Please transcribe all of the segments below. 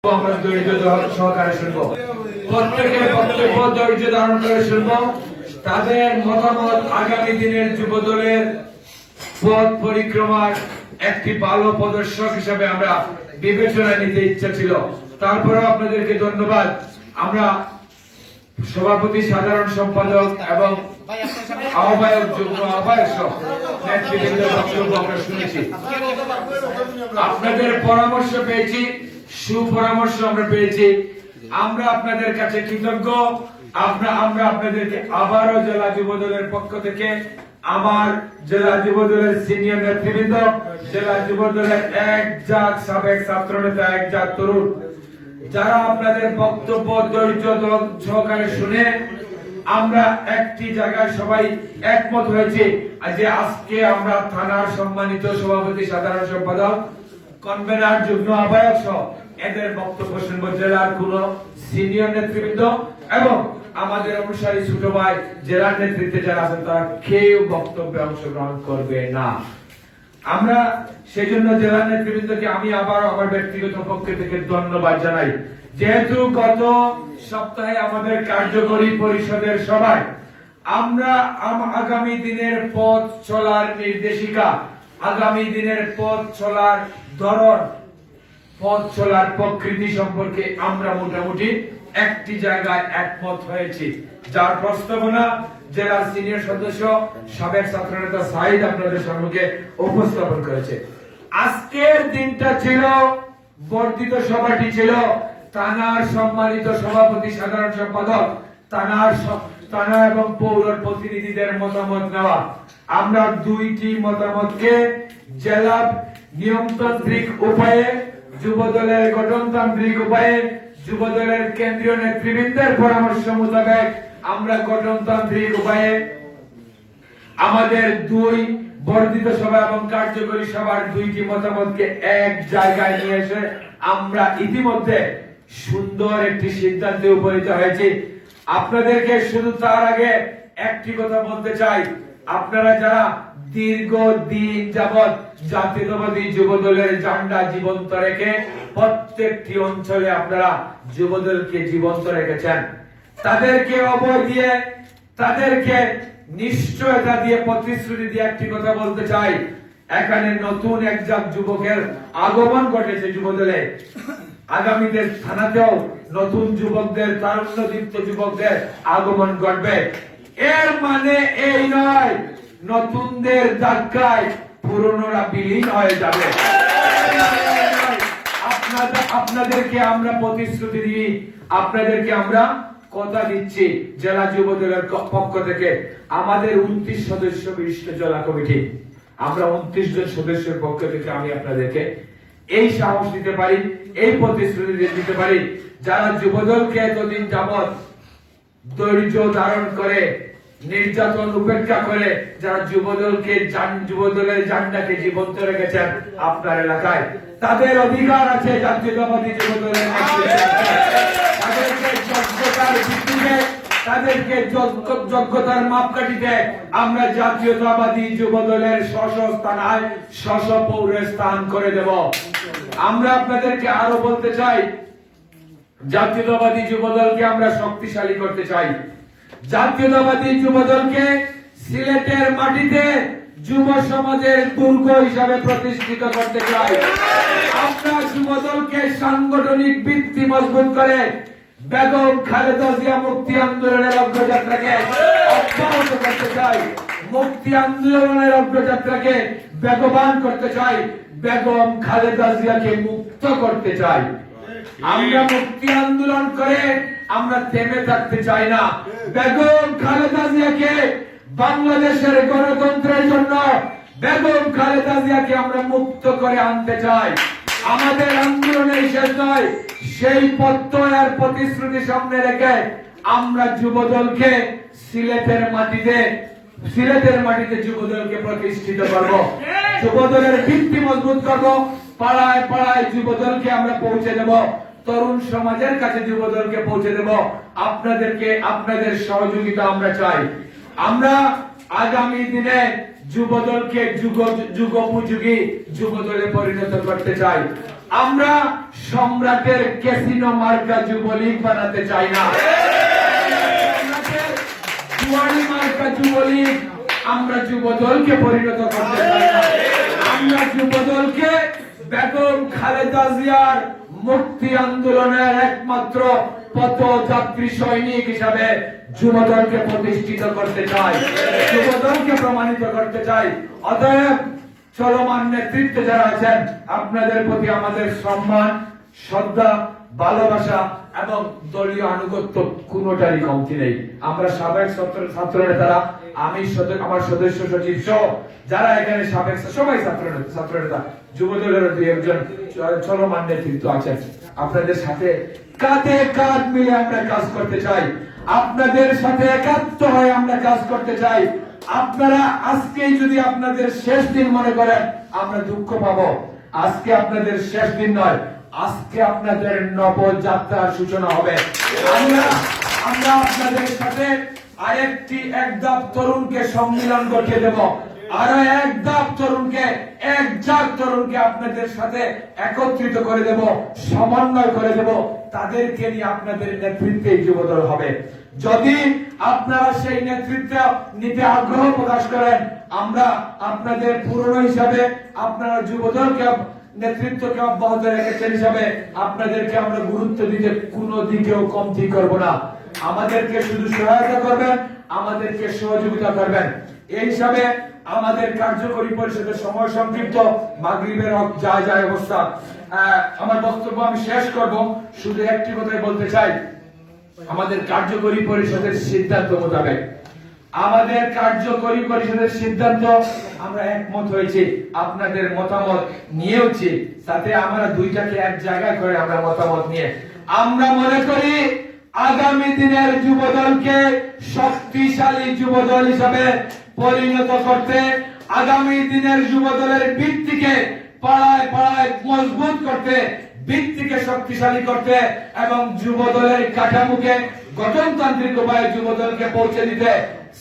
আমরা ধৈর্য সহকারে শুনবো। প্রত্যেকের বক্তব্য ধৈর্য ধারণ করে শুনবো। তাদের মতামত আগামী দিনের যুব দলের পথ পরিক্রমার একটি ভালো প্রদর্শক হিসাবে আমরা বিবেচনা নিতে ইচ্ছা ছিল। তারপরেও আপনাদেরকে ধন্যবাদ। আমরা সভাপতি, সাধারণ সম্পাদক এবং আহ্বায়ক, যুগ্ম আহ্বায়ক সহ নেতৃবৃন্দের বক্তব্য আমরা শুনেছি। আপনাদের পরামর্শ পেয়েছি, সুপরামর্শ আমরা পেয়েছি। আমরা আপনাদের কাছে কৃতজ্ঞ। আমরা আপনাদেরকে আবারও জেলা যুব দলের পক্ষ থেকে, আমার জেলা যুব দলের সিনিয়র নেতৃবৃন্দ, জেলা যুব দলের এক জাত সাবেক ছাত্র নেতা, এক জাত তরুণ, যারা আপনাদের বক্তব্য ধৈর্য সহকারে শুনে আমরা একটি জায়গায় সবাই একমত হয়েছে যে আজকে আমরা থানার সম্মানিত সভাপতি, সাধারণ সম্পাদক, কনভেনার, যুগ্ম আহ্বায়ক সহ এদের বক্তব্য শুনবো। জেলার কোন সিনিয়র নেতৃবৃন্দ এবং আমাদের অনুসারী ছোট ভাই জেলার নেতৃত্বে যারা আছেন তারা কেউ বক্তব্যে অংশগ্রহণ করবে না। আমরা সেজন্য জেলার নেতৃবৃন্দকে আমি আবার আমার ব্যক্তিগত পক্ষ থেকে ধন্যবাদ জানাই। যেহেতু গত সপ্তাহে আমাদের কার্যকরী পরিষদের সভায় আমরা আগামী দিনের পথ চলার নির্দেশিকা, আগামী দিনের পথ চলার ধরন, পথ চলার প্রকৃতি সম্পর্কে আমরা মোটামুটি একটি জায়গায় একমত হয়েছি, যার প্রস্তাবনা জেলার সিনিয়র সদস্য সাবেক ছাত্রনেতা সাইদ আপনাদের সম্মুখে উপস্থাপন করেছে। আজকের দিনটা ছিল, বর্ধিত সভাটি ছিল থানার সম্মানিত সভাপতি, সাধারণ সম্পাদক, থানা এবং পৌর প্রতিনিধিদের মতামত নেওয়া। আমরা দুইটি মতামতকে জেলা নিয়মতান্ত্রিক উপায়ে, যুব দলের গঠনতান্ত্রিক উপায়ে, যুব দলের কেন্দ্রীয় নেতৃবৃন্দের পরামর্শ মোতাবেক আমরা গঠনতান্ত্রিক উপায়ে আমাদের দুই বর্ধিত সভা এবং কার্যকরী সভার দুইটি মতামতকে এক জায়গায় নিয়ে এসে আমরা ইতিমধ্যে সুন্দর একটি সিদ্ধান্তে উপনীত হয়েছি। আপনাদেরকে শুধু তার আগে একটি কথা বলতে চাই, আপনারা যারা দীর্ঘদিন যাবৎ জাতীয়তাবাদী যুব দলের ঝান্ডা জীবন্ত রেখে প্রত্যেকটি অঞ্চলে আপনারা যুব দলকে জীবন্ত রেখেছেন, তাদেরকে অভয় দিয়ে, তাদেরকে নিশ্চয়তা দিয়ে, প্রতিশ্রুতি দিয়ে একটি কথা বলতে চাই, এখানে নতুন একজন যুবকের আগমন ঘটেছে যুব দলে। আগামীতে থানাতেও নতুন যুবকদের, তারুণ্যদীপ্ত যুবকদের আগমন ঘটবে। এর মানে এই নয় নতুনদের ধাক্কায় পুরনোরা বিলীন হয়ে যাবে। আপনাদেরকে আমরা প্রতিশ্রুতি দিই, আপনাদেরকে আমরা কথা দিচ্ছি, জেলা যুব দলের পক্ষ থেকে আমাদের 29 সদস্য বিশিষ্ট জেলা কমিটি, আমরা 29 জন সদস্যের পক্ষ থেকে আমি আপনাদেরকে এই সাহস দিতে পারি, এই প্রতিশ্রুতি দিতে পারি, যারা যুব দলকে এতদিন যাবৎ ধৈর্য ধারণ করে, নির্যাতন উপেক্ষা করে, যারা যুব দলের ঝান্ডাকে জীবন্ত রেখেছেন আপনার এলাকায়, তাদের অধিকার আছে জাতীয়তাবাদী যুব দলের তাদেরকে যোগ্যতার ভিত্তিতে, তাদেরকে যোগ্যতার মাপকাঠিতে আমরা জাতীয়তাবাদী যুব দলের স্থানায় পৌরে স্থান করে দেব। আমরা আপনাদেরকে আরো বলতে চাই, জাতীয়তাবাদী যুব দলকে আমরা শক্তিশালী করতে চাই। জাতীয়তাবাদী যুব দলকে সিলেটের মাটিতে যুব সমাজের দুর্গ হিসাবে প্রতিষ্ঠিত করতে চাই। আমরা যুব দলকে সাংগঠনিক ভিত্তি মজবুত করে বেগম খালেদা জিয়া মুক্তি আন্দোলনের অগ্রযাত্রাকে অব্যাহত করতে চাই। মুক্তি আন্দোলনের অগ্রযাত্রাকে বেগবান করতে চাই। বেগম খালেদা জিয়াকে মুক্ত করতে চাই। আমরা মুক্তি আন্দোলন করে আমরা থেমে থাকতে চাই না। বেগম খালেদা জিয়াকে বাংলাদেশের গণতন্ত্রের জন্য, বেগম খালেদা জিয়াকে আমরা মুক্ত করে আনতে চাই। আমাদের আন্দোলনের শেষ নয়, সেই প্রত্যয়ের প্রতিশ্রুতি সামনে রেখে আমরা যুব দলকে সিলেটের মাটিতে যুব দলকে প্রতিষ্ঠিত করব, যুব দলের ভিত্তি মজবুত করব, পাড়ায় পাড়ায় যুব দলকে আমরা পৌঁছে দেব, তরুণ সমাজের কাছে যুব দলকে পৌঁছে দেব। আপনাদের সহযোগিতা আমরা চাই। আমরা আগামী দিনে যুব দলকে যুগোপযোগী যুব দলে পরিণত করতে চাই। আমরা সম্রাটের ক্যাসিনো মার্কা যুবলীগ বানাতে চাই না। সম্রাটের জুয়ারি মার্কা যুবলীগ আমরা যুবদলকে পরিণত করতে চাই না। আমরা যুবদলকে বেগম খালেদা জিয়ার মুক্তি আন্দোলনের একমাত্র পথযাত্রী সৈনিক হিসাবে যুবদলকে প্রতিষ্ঠিত করতে চাই, যুবদলকে প্রমাণিত করতে চাই। অতএব চলমান নেতৃত্বে যারা আছেন, আপনাদের প্রতি আমাদের সম্মান, শ্রদ্ধা, ভালোবাসা এবং দলীয় আনুগত্য কোনোটারই কমতি নেই। আমরা সাবেক ছাত্র নেতারা, আমি আমার সদস্য সচিব সহ যারা এখানে সাবেক সবাই ছাত্র নেতা, যুবদলের দুই একজন চলমান নেতৃত্ব আছেন, আপনাদের সাথে কাঁধে কাঁধ মিলে আমরা কাজ করতে চাই, আপনাদের সাথে একাত্ম হয়ে আমরা কাজ করতে চাই। আপনারা আজকেই যদি আপনাদের শেষ দিন মনে করেন, আমরা দুঃখ পাবো। আজকে আপনাদের শেষ দিন নয়, আজকে আপনাদের নবযাত্রার সূচনা হবে। আমরা আপনাদের সাথে আরেকটি এক ধাপ তরুণকে সম্মিলন ঘটিয়ে দেব, আরো এক ধাপ তরুণকে, এক ঝাঁক তরুণকে আপনাদের সাথে একত্রিত করে দেব, সমন্বয় করে দেব। তাদেরকে নিয়ে আপনাদের নেতৃত্বে যুবদল হবে। যদি আপনারা সেই নেতৃত্ব নিতে আগ্রহ প্রকাশ করেন, আমরা আপনাদের পুরনো হিসাবে আপনারা যুবদলকে নেতৃত্বকে অব্যাহত রেখেছেন হিসাবে আপনাদেরকে আমরা গুরুত্ব দিতে কোনো দিকেও কমতি করব না। আমাদেরকে শুধু সহায়তা করবেন, আমাদেরকে সহযোগিতা করবেন। এই হিসাবে আমাদের কার্যকরী পরিষদের সময় সংক্ষিপ্ত, মাগরিবের যায় অবস্থা। আমার বক্তব্য আমি শেষ করব, শুধু একটি কথাই বলতে চাই। আমাদের কার্যকরী পরিষদের সিদ্ধান্ত মোতাবেক, আমাদের কার্যকরী পরিষদের সিদ্ধান্ত আমরা একমত হয়েছি, আপনাদের মতামত নিয়েওছি, সাথে আমরা দুইটাকে এক জায়গায় করে আমরা মতামত নিয়ে আমরা মনে করি আগামী দিনের যুবদলকে শক্তিশালী যুবদল হিসাবে পরিণত করতে, আগামী দিনের যুবদলের ভিত্তিকে পাড়ায় পাড়ায় মজবুত করতে, ভিত্তিকে শক্তিশালী করতে এবং যুবদলের কাঠামোকে গঠনতান্ত্রিক উপায়ে যুবদলকে পৌঁছে দিতে,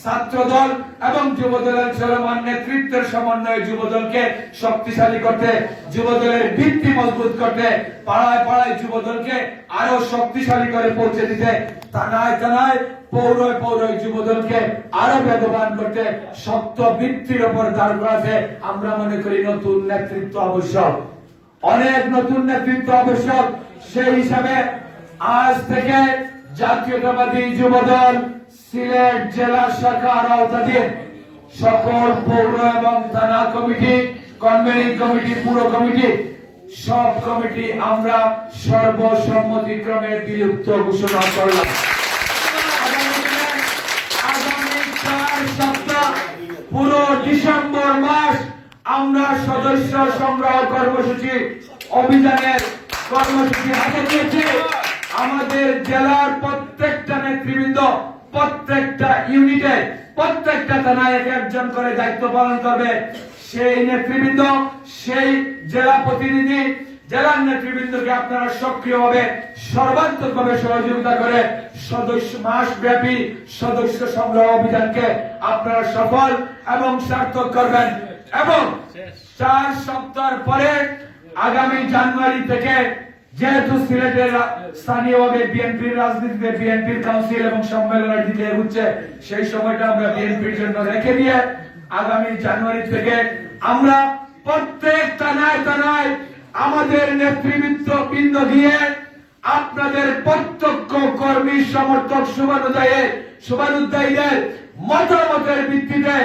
ছাত্রদল এবং যুবদলের চলমান নেতৃত্বের সমন্বয়ে যুবদলকে শক্তিশালী করতে, যুবদলের ভিত্তি মজবুত করতে, পাড়ায় পাড়ায় যুবদলকে আরো শক্তিশালী করে পৌঁছে দিতে, থানায় থানায় পৌরয় পৌরয় যুবদলকে আরো বেগবান করতে, শক্ত ভিত্তির উপর দাঁড় করাতে আমরা মনে করি নতুন নেতৃত্ব আবশ্যক, অনেক নতুন নেতৃত্ব আবশ্যক। সেই হিসাবে আজ থেকে জাতীয়তাবাদী যুবদল সিলেট জেলা শাখার আওতাধীন সকল পৌর এবং থানা কমিটি, কনভেনিং কমিটি, পুরো কমিটি, সব কমিটি আমরা সর্বসম্মতিক্রমে বিলুপ্ত ঘোষণা করলাম। আগামী 4 সপ্তাহ পুরো ডিসেম্বর মাস আমরা সদস্য সংগ্রহ কর্মসূচি অভিযানের কর্মসূচি হাতে নিয়েছি। আমাদের জেলার প্রত্যেকটা নেতৃবৃন্দ, প্রত্যেকটা ইউনিটে, প্রত্যেকটা থানায় একজন করে দায়িত্ব পালন করবে। সেই নেতৃবৃন্দ, সেই জেলা প্রতিনিধি, জেলার নেতৃবৃন্দকে আপনারা সক্রিয়ভাবে সর্বাত্মকভাবে সহযোগিতা করে সদস্য মাস ব্যাপী সদস্য সংগ্রহ অভিযানকে আপনারা সফল এবং সার্থক করবেন। এবং 4 সপ্তাহ পরে আগামী জানুয়ারি থেকে, যেহেতু সিলেটের স্থানীয়ভাবে বিএনপির রাজনীতিতে বিএনপির কাউন্সিল এবং সম্মেলনের দিকে এগুচ্ছে, সেই সময়টা আমরা বিএনপির জন্য রেখে দিয়ে আগামী জানুয়ারি থেকে আমরা প্রত্যেক থানায় থানায় আমাদের নেতৃবৃন্দ দিয়ে আপনাদের প্রত্যক্ষ কর্মী সমর্থক শুভানুধ্যায়ীদের মতামতের ভিত্তিতে,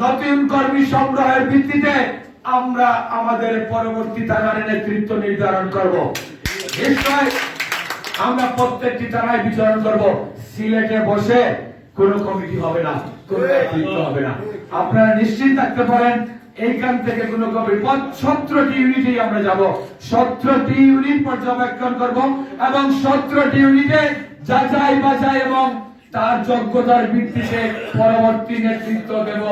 নতুন কর্মী সংগ্রহের ভিত্তিতে আমরা আমাদের পরবর্তী থানার নেতৃত্ব নির্ধারণ করব। নিশ্চয় আমরা প্রত্যেকটি থানায় বিচরণ করব। সিলেটে বসে কোনো কমিটি হবে না, কোনো নেতৃত্ব হবে না। আপনারা নিশ্চিত থাকতে পারেন, এইখান থেকে কোনো কমিটি 17টি ইউনিটে আমরা যাব, 17টি ইউনিট পর্যবেক্ষণ করব এবং 17টি ইউনিটে যাচাই বাছাই এবং তার যোগ্যতার ভিত্তিতে পরবর্তী নেতৃত্ব দেব।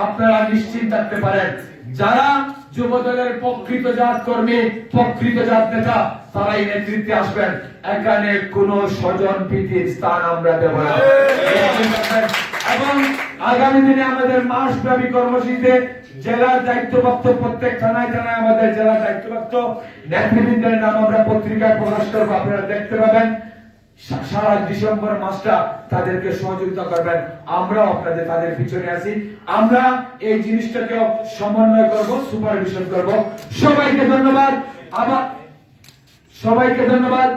আপনারা নিশ্চিত থাকতে পারেন, যারা যুবদলের প্রকৃত জাত কর্মী, প্রকৃত জাত নেতা, তারাই নেতৃত্বে আসবেন। এখানে কোন স্বজন প্রীতির স্থান আমরা দেব না। এবং আগামী দিনে আমাদের মাসব্যাপী কর্মসূচিতে জেলার দায়িত্বপ্রাপ্ত প্রত্যেক থানায় থানায় আমাদের জেলা দায়িত্বপ্রাপ্ত নেতৃবৃন্দের নাম আমরা পত্রিকায় প্রকাশ করবো, আপনারা দেখতে পাবেন। সারা ডিসেম্বর মাসটা তাদেরকে সহযোগিতা করবেন, আমরাও আপনাদের তাদের পিছনে আছি। আমরা এই জিনিসটাকে সমন্বয় করব, সুপারভিশন করব। সবাইকে ধন্যবাদ, আবার সবাইকে ধন্যবাদ।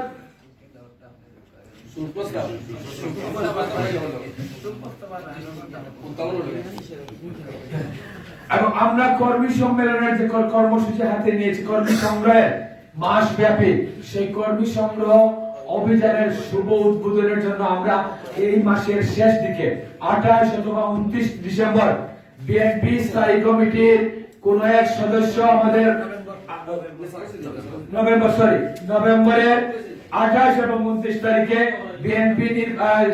এবং আমরা কর্মী সম্মেলনের যে কর্মসূচি হাতে নিয়েছি, কর্মী সংগ্রহের মাস ব্যাপী, সেই কর্মী সংগ্রহ অভিযানের শুভ উদ্বোধনের জন্য আমরা এই মাসের শেষ দিকে 28 অথবা 29 ডিসেম্বর বিএনপি স্থায়ী কমিটির কোন এক সদস্য আমাদের নভেম্বরের 28 এবং 29 তারিখে বিএনপি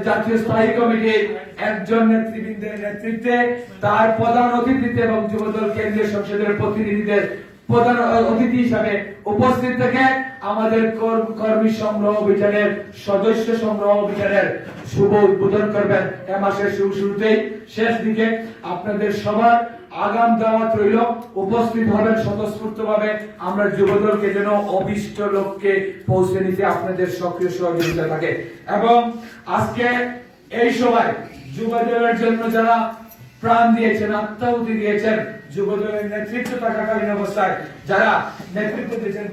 জাতীয় স্থায়ী কমিটির একজন নেতৃবৃন্দের নেতৃত্বে, তার প্রধান অতিথিতে এবং যুবদল কেন্দ্রীয় সংসদের প্রতিনিধিদের প্রধান অতিথি হিসাবে উপস্থিত থেকে আমাদের কর্মী সংগ্রহ অভিযানের, সদস্য সংগ্রহ অভিযানের শুভ উদ্বোধন করবেন। এ মাসের শুরুতেই শেষ দিকে আপনাদের সবার আগাম দাওয়াত রইল, উপস্থিত হবেন স্বতঃস্ফূর্তভাবে। আমরা যুবদলকে যেন অভিষ্ট লক্ষ্যে পৌঁছে নিতে আপনাদের সক্রিয় সহযোগিতা থাকে। এবং আজকে এই সময় যুবদলের জন্য যারা প্রাণ দিয়েছেন, আত্মাহুতি দিয়েছেন, যুবদলের নেতৃত্ব থাকাকালীন অবস্থায় যারা নেতৃত্ব দিয়েছেন,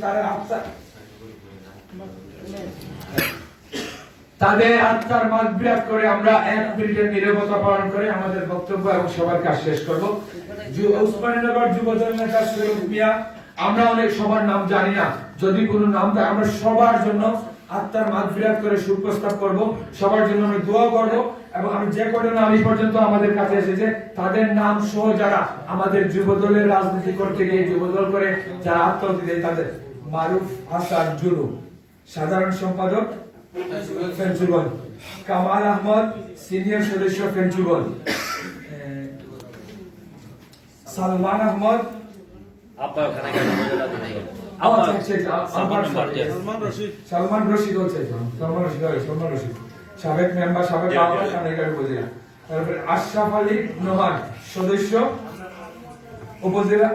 তাদের আত্মার মাগফিরাত করে আমরা 1 মিনিটের নীরবতা পালন করে আমাদের বক্তব্য এবং সবার কাজ শেষ করব। উসমানীনগর যুবদল নেতা সৈয়দ মিয়া, আমরা অনেক সবার নাম জানি না, যদি কোনো নাম থাকে আমরা সবার জন্য আত্মার মাগফিরাত করে সুপ্রস্তাব করব, সবার জন্য আমরা দোয়া করব। এবং আমি যে কটা নাম এই পর্যন্ত আমাদের কাছে এসেছে তাদের নাম সহ যারা আমাদের যুবদলের রাজনীতি করতে গিয়ে যুবদল করে যারা আত্মাহুতি দেয়, তাদের মারুফ হাসান জুলু, সাধারণ সম্পাদক ফেঞ্চুগঞ্জ, কামাল আহমদ সিনিয়র সদস্য ফেঞ্চুগঞ্জ, সালমান আহমদ, সালমান রশিদ হচ্ছে সালমান রশিদ সাবেক মেম্বার, সাবেক উপজেলা। তারপরে আশরাফ আলী নোমান সদস্য উপজেলা